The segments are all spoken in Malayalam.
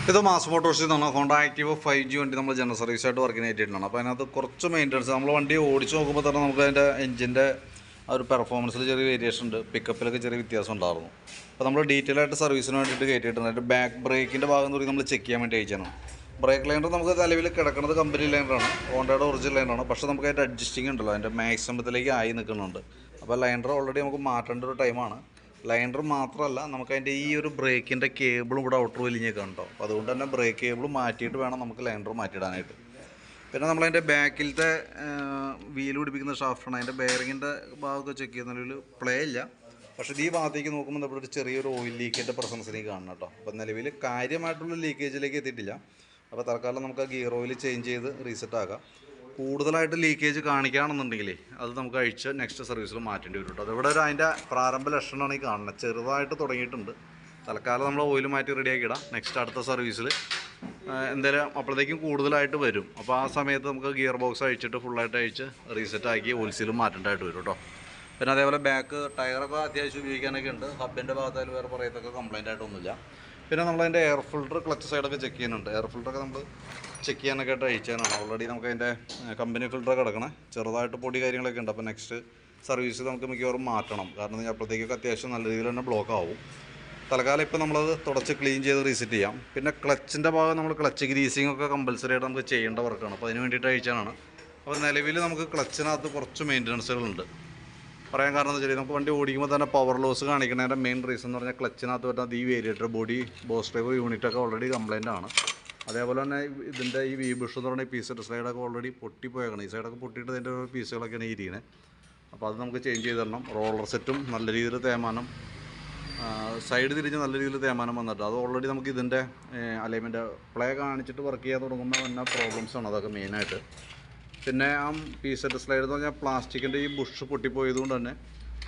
ഇത് മാസ് മോട്ടോഴ്സിൽ നിന്നാണ് ഹോണ്ട ആക്റ്റീവ 5G വണ്ടി നമ്മൾ ജനറൽ സർവീസായിട്ട് വർക്കിന് കയറ്റിയിട്ടാണ്. അപ്പോൾ അതിനകത്ത് കുറച്ച് മെയിൻ്റനൻസ് നമ്മൾ വണ്ടി ഓടിച്ച് നോക്കുമ്പോൾ തന്നെ നമുക്ക് അതിൻ്റെ എഞ്ചിൻ്റെ ആ ഒരു പെർഫോമൻസിൽ ചെറിയ വേരിയേഷൻ ഉണ്ട്, പിക്കപ്പിലൊക്കെ ചെറിയ വ്യത്യാസം ഉണ്ടായിരുന്നു. അപ്പോൾ നമ്മൾ ഡീറ്റെയിൽ ആയിട്ട് സർവീസിന് വേണ്ടിയിട്ട് കയറ്റിയിട്ടുണ്ട്. അതിൻ്റെ ബാക്ക് ബ്രേക്കിൻ്റെ ഭാഗം എന്ന് നമ്മൾ ചെക്ക് ചെയ്യാൻ വേണ്ടി അയച്ചാണ്. ബ്രേക്ക് ലൈനർ നമുക്ക് നിലവിൽ കിടക്കുന്നത് കമ്പനി ലൈനറാണ്, ഹോണ്ടയുടെ ഒറിജിനൽ ലൈനറാണ്. പക്ഷേ നമുക്ക് അതിൻ്റെ അഡ്ജസ്റ്റിംഗ് ഉണ്ടല്ലോ, അതിൻ്റെ മാക്സിമത്തിലേക്ക് ആയി നിൽക്കുന്നുണ്ട്. അപ്പോൾ ലൈനർ ഓൾറെഡി നമുക്ക് മാറ്റേണ്ട ഒരു ടൈമാണ്. ലൈനർ മാത്രമല്ല, നമുക്കതിൻ്റെ ഈ ഒരു ബ്രേക്കിൻ്റെ കേബിളും ഇവിടെ ഔട്ടർ വലിഞ്ഞൊക്കെ ഉണ്ടോ. അപ്പോൾ അതുകൊണ്ട് തന്നെ ബ്രേക്ക് കേബിൾ മാറ്റിയിട്ട് വേണം നമുക്ക് ലൈനർ മാറ്റിയിടാനായിട്ട്. പിന്നെ നമ്മളതിൻ്റെ ബാക്കിലത്തെ വീല് പിടിപ്പിക്കുന്ന ഷാഫ്റ്റാണ്. അതിൻ്റെ ബെയറിങ്ങിൻ്റെ ഭാഗമൊക്കെ ചെക്ക് ചെയ്യുന്നതിൽ പ്ലേ ഇല്ല. പക്ഷേ ഈ ഭാഗത്തേക്ക് നോക്കുമ്പോൾ ഇവിടെ ഒരു ചെറിയൊരു ഓയിൽ ലീക്കേജിൻ്റെ പ്രസൻസിലേക്ക് കാണണം കേട്ടോ. അപ്പോൾ നിലവിൽ കാര്യമായിട്ടുള്ള ലീക്കേജിലേക്ക് എത്തിയിട്ടില്ല. അപ്പോൾ തൽക്കാലം നമുക്ക് ആ ഗിയർ ഓയിൽ ചേഞ്ച് ചെയ്ത് റീസെറ്റ് ആക്കാം. കൂടുതലായിട്ട് ലീക്കേജ് കാണിക്കുകയാണെന്നുണ്ടെങ്കിൽ അത് നമുക്ക് അഴിച്ച് നെക്സ്റ്റ് സർവീസിൽ മാറ്റേണ്ടി വരും കേട്ടോ. അതിവിടെ ഒരു അതിൻ്റെ പ്രാരംഭ ലക്ഷണമാണ് ഈ കാണുന്നത്. ചെറുതായിട്ട് തുടങ്ങിയിട്ടുണ്ട്. തൽക്കാലം നമ്മൾ ഓയിൽ മാറ്റി റെഡിയാക്കി ഇടാം. നെക്സ്റ്റ് അടുത്ത സർവീസിൽ എന്തായാലും അപ്പോഴത്തേക്കും കൂടുതലായിട്ട് വരും. അപ്പോൾ ആ സമയത്ത് നമുക്ക് ഗിയർ ബോക്സ് അഴിച്ചിട്ട് ഫുള്ളായിട്ട് അഴിച്ച് റീസെറ്റ് ആക്കി ഓയിൽ സീലും മാറ്റേണ്ടതായിട്ട് വരും കേട്ടോ. പിന്നെ അതേപോലെ ബാക്ക് ടയറൊക്കെ അത്യാവശ്യം ഉപയോഗിക്കാനൊക്കെ ഉണ്ട്. ഹബിൻ്റെ ഭാഗത്തായാലും വേറെ പറയത്തൊക്കെ കംപ്ലൈൻ്റ് ആയിട്ടൊന്നുമില്ല. പിന്നെ നമ്മളതിൻ്റെ എയർ ഫിൽറ്റർ ക്ലച്ച് സൈഡൊക്കെ ചെക്ക് ചെയ്യുന്നുണ്ട്. എയർ ഫിൽറ്ററൊക്കെ നമ്മൾ ചെക്ക് ചെയ്യാനൊക്കെ ആയിട്ട് അയച്ചാണ്. ഓൾറെഡി നമുക്ക് അതിൻ്റെ കമ്പനി ഫിൽറ്ററൊക്കെ കിടക്കണേ, ചെറുതായിട്ട് പൊടി കാര്യങ്ങളൊക്കെ ഉണ്ട്. അപ്പോൾ നെക്സ്റ്റ് സർവീസ് നമുക്ക് മിക്കവാറും മാറ്റണം. കാരണം അപ്പോഴത്തേക്കൊക്കെ അത്യാവശ്യം നല്ല രീതിയിൽ തന്നെ ബ്ലോക്ക് ആവും. തൽക്കാലം ഇപ്പോൾ നമ്മളത് തുടച്ച് ക്ലീൻ ചെയ്ത് റീസെറ്റ് ചെയ്യാം. പിന്നെ ക്ലച്ചിൻ്റെ ഭാഗം നമ്മൾ ക്ലച്ച് ഗ്രീസിംഗ് ഒക്കെ കമ്പൽസറി ആയിട്ട് നമുക്ക് ചെയ്യേണ്ട വർക്കാണ്. അപ്പോൾ അതിന് വേണ്ടിയിട്ട് അയച്ചാണ്. അപ്പോൾ നിലവിൽ നമുക്ക് ക്ലച്ചിനകത്ത് കുറച്ച് മെയിൻ്റനൻസുകളുണ്ട്. പറയാൻ കാരണം എന്ന് വെച്ചാൽ നമുക്ക് വണ്ടി ഓടിക്കുമ്പോൾ തന്നെ പവർ ലോസ് കാണിക്കുന്നതിൻ്റെ മെയിൻ റീസൺ എന്ന് പറഞ്ഞാൽ ക്ലച്ചിനകത്ത് വരുന്നത് ഈ വേരിയേറ്റർ ബോഡി ബോസ് ഡ്രൈവർ യൂണിറ്റൊക്കെ ഓൾറെഡി കംപ്ലൈൻ്റ് ആണ്. അതേപോലെ തന്നെ ഇതിൻ്റെ ഈ വി ബുഷ് എന്ന് പറഞ്ഞാൽ പീസ് സ്ലൈഡൊക്കെ ഓൾറെഡി പൊട്ടിപ്പോയേക്കണം. ഈ സൈഡൊക്കെ പൊട്ടിയിട്ട് ഇതിൻ്റെ പീസുകളൊക്കെയാണ് ഇരിക്കുന്നത്. അപ്പോൾ അത് നമുക്ക് ചേഞ്ച് ചെയ്ത് തരണം. റോളർ സെറ്റും നല്ല രീതിയിൽ തേമാനം, സൈഡ് തിരിഞ്ഞ് നല്ല രീതിയിൽ തേമാനം വന്നിട്ട് അത് ഓൾറെഡി നമുക്ക് ഇതിൻ്റെ അലൈൻമെൻറ്റ് പ്ലേ കാണിച്ചിട്ട് വർക്ക് ചെയ്യാൻ തുടങ്ങുമ്പോൾ തന്നെ പ്രോബ്ലംസാണ് അതൊക്കെ മെയിനായിട്ട്. പിന്നെ ആ പീസ് സ്ലൈഡ് എന്ന് പറഞ്ഞാൽ പ്ലാസ്റ്റിക്കിൻ്റെ ഈ ബുഷ് പൊട്ടിപ്പോയതുകൊണ്ട് തന്നെ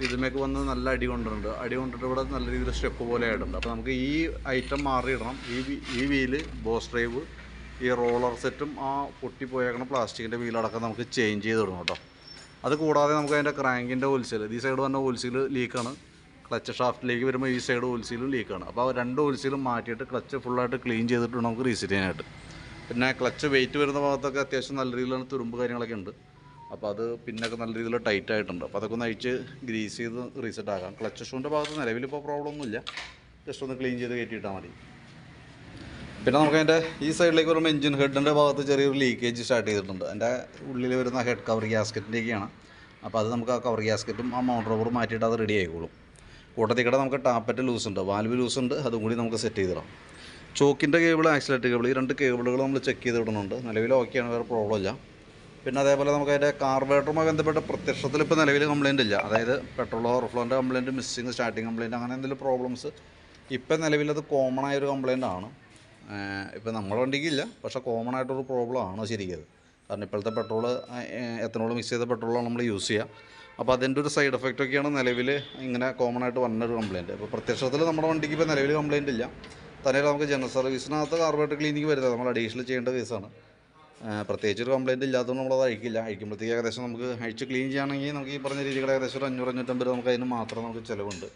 ഇതിലേക്ക് വന്ന് നല്ല അടി കൊണ്ടിട്ടുണ്ട്. അടി കൊണ്ടിട്ട് ഇവിടെ നല്ല രീതിയിൽ സ്റ്റെപ്പ് പോലെ ആയിട്ടുണ്ട്. അപ്പോൾ നമുക്ക് ഈ ഐറ്റം മാറിയിടണം. ഈ വീല്, ബോസ് ഡ്രൈവ്, ഈ റോളർ സെറ്റും ആ പൊട്ടിപ്പോയേക്കണം പ്ലാസ്റ്റിക്കിൻ്റെ വീലടക്കം നമുക്ക് ചേഞ്ച് ചെയ്ത് ഇടണം കേട്ടോ. അത് കൂടാതെ നമുക്ക് അതിൻ്റെ ക്രാങ്കിൻ്റെ ഓയിൽസീൽ, ഈ സൈഡ് വന്ന ഓയിൽസീൽ ലീക്കാണ്. ക്ലച്ച് ഷാഫ്റ്റിലേക്ക് വരുമ്പോൾ ഈ സൈഡ് ഓയിൽസീലും ലീക്കാണ്. അപ്പോൾ ആ രണ്ട് ഓയിൽസീലും മാറ്റിയിട്ട് ക്ലച്ച് ഫുള്ളായിട്ട് ക്ലീൻ ചെയ്തിട്ട് നമുക്ക് റീസെറ്റ് ചെയ്യാനായിട്ട്. പിന്നെ ക്ലച്ച് വെയിറ്റ് വരുന്ന ഭാഗത്തൊക്കെ അത്യാവശ്യം നല്ല രീതിയിലാണ് തുരുമ്പ് കാര്യങ്ങളൊക്കെ ഉണ്ട്. അപ്പോൾ അത് പിന്നൊക്കെ നല്ല രീതിയിൽ ടൈറ്റ് ആയിട്ടുണ്ട്. അപ്പോൾ അതൊക്കെ ഒന്ന് അഴിച്ച് ഗ്രീസ് ചെയ്ത് റീസെറ്റ് ആക്കാം. ക്ലച്ച് ഷൂവിൻ്റെ ഭാഗത്ത് നിലവിലിപ്പോൾ പ്രോബ്ലം ഒന്നുമില്ല. ജസ്റ്റ് ഒന്ന് ക്ലീൻ ചെയ്ത് കയറ്റിയിട്ടാൽ മതി. പിന്നെ നമുക്ക് അതിൻ്റെ ഈ സൈഡിലേക്ക് വരുമ്പോൾ എഞ്ചിൻ ഹെഡിൻ്റെ ഭാഗത്ത് ചെറിയൊരു ലീക്കേജ് സ്റ്റാർട്ട് ചെയ്തിട്ടുണ്ട്. അതിൻ്റെ ഉള്ളിൽ വരുന്ന ഹെഡ് കവർ ഗ്യാസ്കറ്റിൻ്റെയൊക്കെയാണ്. അപ്പോൾ അത് നമുക്ക് ആ കവർ ഗ്യാസ്കറ്റും ആ മൗണ്ടർ റബ്ബറും മാറ്റിയിട്ട് അത് റെഡി ആയിക്കോളും. കൂട്ടത്തിക്കടെ നമുക്ക് ടാപ്പറ്റ് ലൂസുണ്ട്, വാൽവ് ലൂസുണ്ട്, അതും കൂടി നമുക്ക് സെറ്റ് ചെയ്തിടാം. ചോക്കിൻ്റെ കേബിൾ, ആക്സിലേറ്റർ കേബിൾ, ഈ രണ്ട് കേബിളുകൾ നമ്മൾ ചെക്ക് ചെയ്ത് വിടുന്നുണ്ട്. നിലവിൽ ഓക്കെയാണ്, വേറെ പ്രോബ്ലം ഇല്ല. പിന്നെ അതേപോലെ നമുക്ക് അതിൻ്റെ കാർബറേറ്ററുമായി ബന്ധപ്പെട്ട പ്രത്യക്ഷത്തിൽ ഇപ്പോൾ നിലവിൽ കംപ്ലയിൻ്റ് ഇല്ല. അതായത് പെട്രോൾ ഓവർഫ്ലോൻ്റെ കംപ്ലയിൻറ്റ്, മിസ്സിങ് സ്റ്റാർട്ടിങ് കംപ്ലയിൻറ്റ്, അങ്ങനെ എന്തെങ്കിലും പ്രോബ്ലംസ് ഇപ്പം നിലവിലത് കോമൺ ആയൊരു കംപ്ലയിൻ്റ് ആണ്. ഇപ്പോൾ നമ്മുടെ വണ്ടിക്കില്ല, പക്ഷേ കോമൺ ആയിട്ടൊരു പ്രോബ്ലം ആണ് ശരിക്കും. കാരണം ഇപ്പോഴത്തെ പെട്രോൾ, എത്തനോൾ മിക്സ് ചെയ്ത പെട്രോളാണ് നമ്മൾ യൂസ് ചെയ്യുക. അപ്പോൾ അതിൻ്റെ ഒരു സൈഡ് എഫക്റ്റൊക്കെയാണ് നിലവിൽ ഇങ്ങനെ കോമൺ ആയിട്ട് വന്നൊരു കംപ്ലയിൻറ്റ്. അപ്പോൾ പ്രത്യക്ഷത്തിൽ നമ്മുടെ വണ്ടിക്ക് ഇപ്പോൾ നിലവിൽ കംപ്ലയിൻ്റ് ഇല്ല. തന്നെ നമുക്ക് ജനറൽ സർവീസിനകത്ത് കാർബറേറ്റർ ക്ലീനിങ് വരുന്നത് നമ്മൾ അഡീഷണൽ ചെയ്യേണ്ട കേസാണ്. പ്രത്യേകിച്ച് ഒരു കംപ്ലയിൻറ്റ് ഇല്ലാത്തതുകൊണ്ട് നമ്മളത് അഴിക്കില്ല. അഴിക്കുമ്പോഴത്തേക്ക് ഏകദേശം നമുക്ക് അഴിച്ച് ക്ലീൻ ചെയ്യുകയാണെങ്കിൽ നമുക്ക് ഈ പറഞ്ഞ രീതികൾ ഏകദേശം ഒരു 500-550 നമുക്ക് അതിന് മാത്രം നമുക്ക് ചിലവുണ്ട്.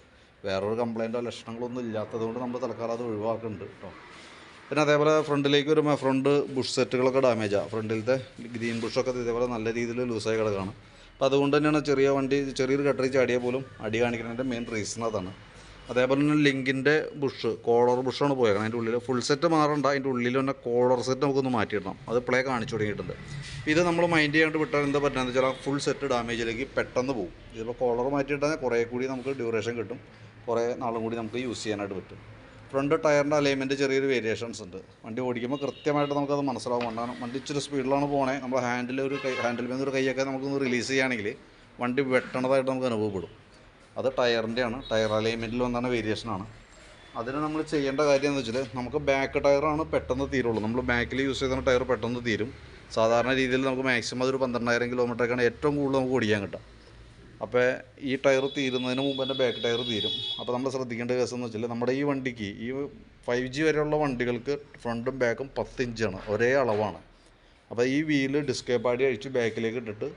വേറൊരു കംപ്ലയിൻറ്റോ ലക്ഷണങ്ങളൊന്നും ഇല്ലാത്തതുകൊണ്ട് നമ്മൾ തൽക്കാലം അത് ഒഴിവാക്കുന്നുണ്ട് കേട്ടോ. പിന്നെ അതേപോലെ ഫ്രണ്ടിലേക്ക് വരുമ്പോൾ ഫ്രണ്ട് ബുഷ് സെറ്റുകളൊക്കെ ഡാമേജാണ്. ഫ്രണ്ടിലത്തെ ഗ്രീൻ ബുഷൊക്കെ ഇതേപോലെ നല്ല രീതിയിൽ ലൂസായി കിടക്കുകയാണ്. അപ്പോൾ അതുകൊണ്ട് തന്നെയാണ് ചെറിയ വണ്ടി ചെറിയൊരു കട്ടറി ചാടിയാൽ പോലും അടി കാണിക്കുന്നതിൻ്റെ മെയിൻ റീസൺ അതാണ്. അതേപോലെ തന്നെ ലിങ്കിൻ്റെ ബുഷ്, കോളർ ബുഷാണ് പോയേക്കണം. അതിൻ്റെ ഉള്ളിൽ ഫുൾ സെറ്റ് മാറണ്ട, അതിൻ്റെ ഉള്ളിൽ തന്നെ കോളർ സെറ്റ് നമുക്കൊന്ന് മാറ്റിയിടണം. അത് പ്ലേ കാണിച്ചു തുടങ്ങിയിട്ടുണ്ട്. ഇത് നമ്മൾ മൈൻഡ് ചെയ്യാണ്ട് വിട്ടാൽ എന്താ പറ്റുകയെന്ന് വെച്ചാൽ ഫുൾ സെറ്റ് ഡാമേജിലേക്ക് പെട്ടെന്ന് പോകും. ഇതിപ്പോൾ കോളർ മാറ്റിയിട്ടാൽ കുറേ കൂടി നമുക്ക് ഡ്യൂറേഷൻ കിട്ടും, കുറേ നാളും കൂടി നമുക്ക് യൂസ് ചെയ്യാനായിട്ട് പറ്റും. ഫ്രണ്ട് ടയറിൻ്റെ അലൈൻമെൻറ്റ് ചെറിയൊരു വേരിയേഷൻസ് ഉണ്ട്. വണ്ടി ഓടിക്കുമ്പോൾ കൃത്യമായിട്ട് നമുക്കത് മനസ്സിലാവും. കൊണ്ടാണ് വണ്ടി ഇച്ചിരി സ്പീഡിലാണ് പോകണേ, നമ്മൾ ഹാൻഡിൽ ഒരു കൈയൊക്കെ നമുക്കൊന്ന് റിലീസ് ചെയ്യുകയാണെങ്കിൽ വണ്ടി വെട്ടണതായിട്ട് നമുക്ക് അനുഭവപ്പെടും. അത് ടയറിൻ്റെയാണ്, ടയർ അലൈൻമെൻറ്റിൽ വന്നാണ് വേരിയേഷനാണ്. അതിന് നമ്മൾ ചെയ്യേണ്ട കാര്യം എന്ന് വെച്ചാൽ നമുക്ക് ബാക്ക് ടയറാണ് പെട്ടെന്ന് തീരുള്ളൂ. നമ്മൾ ബാക്കിൽ യൂസ് ചെയ്യുന്ന ടയർ പെട്ടെന്ന് തീരും. സാധാരണ രീതിയിൽ നമുക്ക് മാക്സിമം അതൊരു 12,000 കിലോമീറ്ററൊക്കെയാണ് ഏറ്റവും കൂടുതൽ നമുക്ക് ഓടിക്കാൻ കിട്ടുക. അപ്പോൾ ഈ ടയർ തീരുന്നതിന് മുമ്പ് തന്നെ ബാക്ക് ടയർ തീരും. അപ്പോൾ നമ്മൾ ശ്രദ്ധിക്കേണ്ട കേസ് എന്ന് വെച്ചാൽ നമ്മുടെ ഈ വണ്ടിക്ക് ഈ 5G വരെയുള്ള വണ്ടികൾക്ക് ഫ്രണ്ടും ബാക്കും 10 ഇഞ്ചാണ്, ഒരേ അളവാണ്. അപ്പോൾ ഈ വീല് ഡിസ്ക് പാടി അഴിച്ച് ബാക്കിലേക്ക് ഇട്ടിട്ട്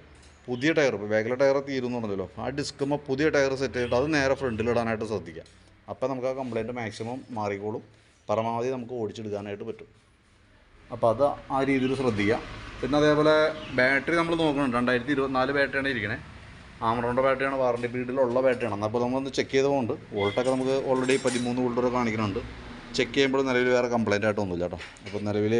പുതിയ ടയർ, ഇപ്പോൾ ബാക്കിലെ ടയർ തീരുന്നുണ്ടല്ലോ, ആ ഡിസ്കുമ്പോൾ പുതിയ ടയർ സെറ്റ് ചെയ്തിട്ട് അത് നേരെ ഫ്രണ്ടിലിടാനായിട്ട് ശ്രദ്ധിക്കുക. അപ്പോൾ നമുക്ക് ആ കംപ്ലയിൻറ്റ് മാക്സിമം മാറിക്കോളും. പരമാവധി നമുക്ക് ഓടിച്ചെടുക്കാനായിട്ട് പറ്റും. അപ്പോൾ അത് ആ രീതിയിൽ ശ്രദ്ധിക്കുക. പിന്നെ അതേപോലെ ബാറ്ററി നമ്മൾ നോക്കുന്നുണ്ട്. 2024 ബാറ്ററിയാണ് ഇരിക്കണേ. ആമറോണിൻ്റെ ബാറ്ററിയാണ്, വാറണ്ടി പീരീഡിലുള്ള ബാറ്ററിയാണ്. അപ്പോൾ നമ്മളൊന്ന് ചെക്ക് ചെയ്തുകൊണ്ട് വോൾട്ടൊക്കെ നമുക്ക് ഓൾറെഡി 13 വോൾട്ട് വരെ കാണിക്കുന്നുണ്ട്. ചെക്ക് ചെയ്യുമ്പോൾ നിലവിൽ വേറെ കംപ്ലൈൻ്റ് ആയിട്ടൊന്നുമില്ല കേട്ടോ. അപ്പോൾ നിലവിൽ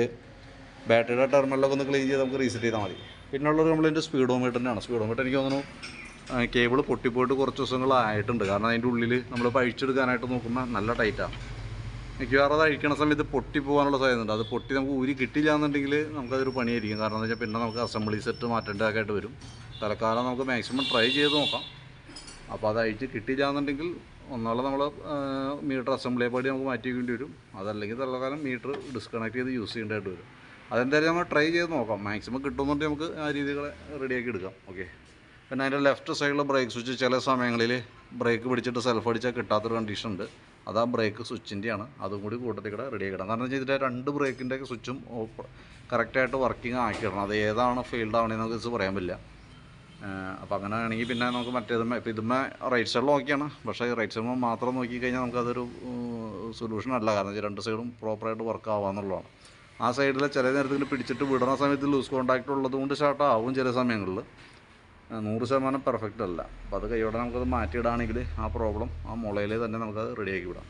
ബാറ്ററിയുടെ ടെർമിനലൊക്കെ ഒന്ന് ക്ലീൻ ചെയ്ത് നമുക്ക് റീസെറ്റ് ചെയ്താൽ മതി. പിന്നുള്ളൊരു കംപ്ലൈൻറ്റ് സ്പീഡോമീറ്ററിൻ്റെയാണ്. സ്പീഡോമീറ്റർ എനിക്ക് തോന്നുന്നു കേബിൾ പൊട്ടിപ്പോയിട്ട് കുറച്ച് ദിവസങ്ങളായിട്ടുണ്ട്. കാരണം അതിൻ്റെ ഉള്ളിൽ നമ്മൾ പഴിച്ചെടുക്കാനായിട്ട് നോക്കുമ്പോൾ നല്ല ടൈറ്റാണ്. മിക്കവാറും അത് അഴിക്കണ സമയത്ത് പൊട്ടി പോകാനുള്ള സാധ്യതയുണ്ട്. അത് പൊട്ടി നമുക്ക് ഊരി കിട്ടില്ല എന്നുണ്ടെങ്കിൽ നമുക്കതൊരു പണിയായിരിക്കും. കാരണം എന്താ വെച്ചാൽ പിന്നെ നമുക്ക് അസംബ്ലി സെറ്റ് മാറ്റേണ്ടതൊക്കെ ആയിട്ട് വരും. തൽക്കാലം നമുക്ക് മാക്സിമം ട്രൈ ചെയ്ത് നോക്കാം. അപ്പോൾ അത് അഴിച്ച് കിട്ടില്ല എന്നുണ്ടെങ്കിൽ ഒന്നാളെ നമ്മൾ മീറ്റർ അസംബ്ലിയെ പാടി നമുക്ക് മാറ്റി വയ്ക്കേണ്ടി വരും. അതല്ലെങ്കിൽ തൽക്കാലം മീറ്റർ ഡിസ്കണക്ട് ചെയ്ത് യൂസ് ചെയ്യേണ്ടതായിട്ട് വരും. അതെന്തായാലും നമ്മൾ ട്രൈ ചെയ്ത് നോക്കാം. മാക്സിമം കിട്ടുന്നുണ്ടെങ്കിൽ നമുക്ക് ആ രീതികളെ റെഡിയാക്കി എടുക്കാം. ഓക്കെ. പിന്നെ അതിൻ്റെ ലെഫ്റ്റ് സൈഡിലെ ബ്രേക്ക് സ്വിച്ച് ചില സമയങ്ങളിൽ ബ്രേക്ക് പിടിച്ചിട്ട് സെൽഫ് അടിച്ചാൽ കിട്ടാത്തൊരു കണ്ടീഷൻ ഉണ്ട്. അത് ആ ബ്രേക്ക് സ്വിച്ചിൻ്റെയാണ്. അതും കൂടി കൂട്ടത്തിൽ കൂടെ റെഡിയാക്കിയിടാം. കാരണം വെച്ചാൽ ഇതിൻ്റെ 2 ബ്രേക്കിൻ്റെ സ്വിച്ചും കറക്റ്റായിട്ട് വർക്കിംഗ് ആക്കിയിടണം. അത് ഏതാണ് ഫെയിൽഡ് ആവണമെന്ന് നമുക്ക് ഇത് പറയാൻ പറ്റില്ല. അപ്പോൾ അങ്ങനെ ആണെങ്കിൽ പിന്നെ നമുക്ക് മറ്റേതുമ്മേ ഇപ്പോൾ ഇതുമ്മേ റൈറ്റ് സൈഡിൽ നോക്കിയാണ്. പക്ഷേ റൈറ്റ് സൈഡിൽ മാത്രം നോക്കിക്കഴിഞ്ഞാൽ നമുക്കതൊരു സൊല്യൂഷൻ അല്ല. കാരണം വെച്ചാൽ 2 സൈഡും പ്രോപ്പറായിട്ട് വർക്ക് ആവാന്നുള്ളതാണ്. ആ സൈഡിൽ ചില നേരത്തിൽ പിടിച്ചിട്ട് വിടുന്ന സമയത്ത് ലൂസ് കോൺടാക്റ്റ് ഉള്ളത് കൊണ്ട് സ്റ്റാർട്ട് ആവും ചില സമയങ്ങളിൽ. 100% പെർഫെക്റ്റ് അല്ല. അപ്പോൾ അത് കൈയോടെ നമുക്കത് മാറ്റിയിടുകയാണെങ്കിൽ ആ പ്രോബ്ലം ആ മുളയിൽ തന്നെ നമുക്കത് റെഡിയാക്കി വിടാം.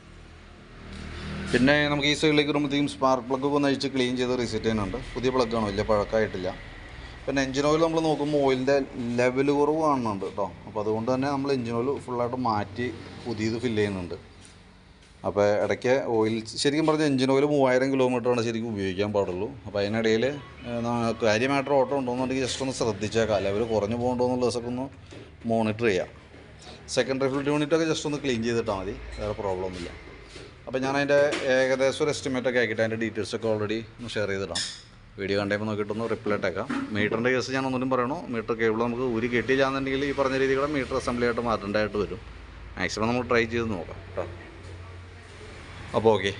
പിന്നെ നമുക്ക് ഈ സൈഡിലേക്ക് വരുമ്പോഴത്തേക്കും സ്പാർക്ക് പ്ലഗൊക്കെ ഒന്ന് അഴിച്ച് ക്ലീൻ ചെയ്ത് റീസെറ്റ് ചെയ്യുന്നുണ്ട്. പുതിയ പ്ലഗാണ്, വലിയ പഴക്കമായിട്ടില്ല. പിന്നെ എഞ്ചിൻ ഓയിൽ നമ്മൾ നോക്കുമ്പോൾ ഓയിലിൻ്റെ ലെവൽ കുറവ് കാണുന്നുണ്ട് കേട്ടോ. അപ്പോൾ അതുകൊണ്ട് തന്നെ നമ്മൾ എഞ്ചിൻ ഓയിൽ ഫുള്ളായിട്ട് മാറ്റി പുതിയത് ഫില്ല് ചെയ്യുന്നുണ്ട്. അപ്പോൾ ഇടയ്ക്ക് ഓയിൽ ശരിക്കും പറഞ്ഞാൽ എഞ്ചിൻ ഓയിൽ 3000 കിലോമീറ്ററാണ് ശരിക്കും ഉപയോഗിക്കാൻ പാടുള്ളൂ. അപ്പോൾ അതിനിടയിൽ കാര്യമായിട്ട് ഓട്ടം ഉണ്ടോയെന്നുണ്ടെങ്കിൽ ജസ്റ്റ് ഒന്ന് ശ്രദ്ധിച്ചേക്കാം. ലെവൽ കുറഞ്ഞു പോകണ്ടോയെന്നുള്ള ദിവസമൊക്കെ ഒന്ന് മോണിറ്റർ ചെയ്യാം. സെക്കൻഡറി ഫിൽഡ് യൂണിറ്റൊക്കെ ജസ്റ്റ് ഒന്ന് ക്ലീൻ ചെയ്തിട്ടാൽ മതി, വേറെ പ്രോബ്ലം ഒന്നുമില്ല. അപ്പോൾ ഞാൻ അതിൻ്റെ ഏകദേശം ഒരു എസ്റ്റിമേറ്റൊക്കെ ആക്കിയിട്ട് അതിൻ്റെ ഡീറ്റെയിൽസൊക്കെ ഓൾറെഡി ഒന്ന് ഷെയർ ചെയ്തിടാം. വീഡിയോ കണ്ടപ്പോൾ നോക്കിയിട്ടൊന്ന് റിപ്ലൈ ഇട്ടേക്കാം. മീറ്ററിൻ്റെ കേസ് ഞാൻ ഒന്നും പറയണോ, മീറ്റർ കേബിൾ നമുക്ക് ഊരി കിട്ടിയില്ലാന്നുണ്ടെങ്കിൽ ഈ പറഞ്ഞ രീതിയിൽ മീറ്റർ അസംബ്ലി ആയിട്ട് മാറ്റേണ്ടതായിട്ട് വരും. മാക്സിമം നമുക്ക് ട്രൈ ചെയ്ത് നോക്കാം കേട്ടോ. അപ്പോൾ ഓക്കെ.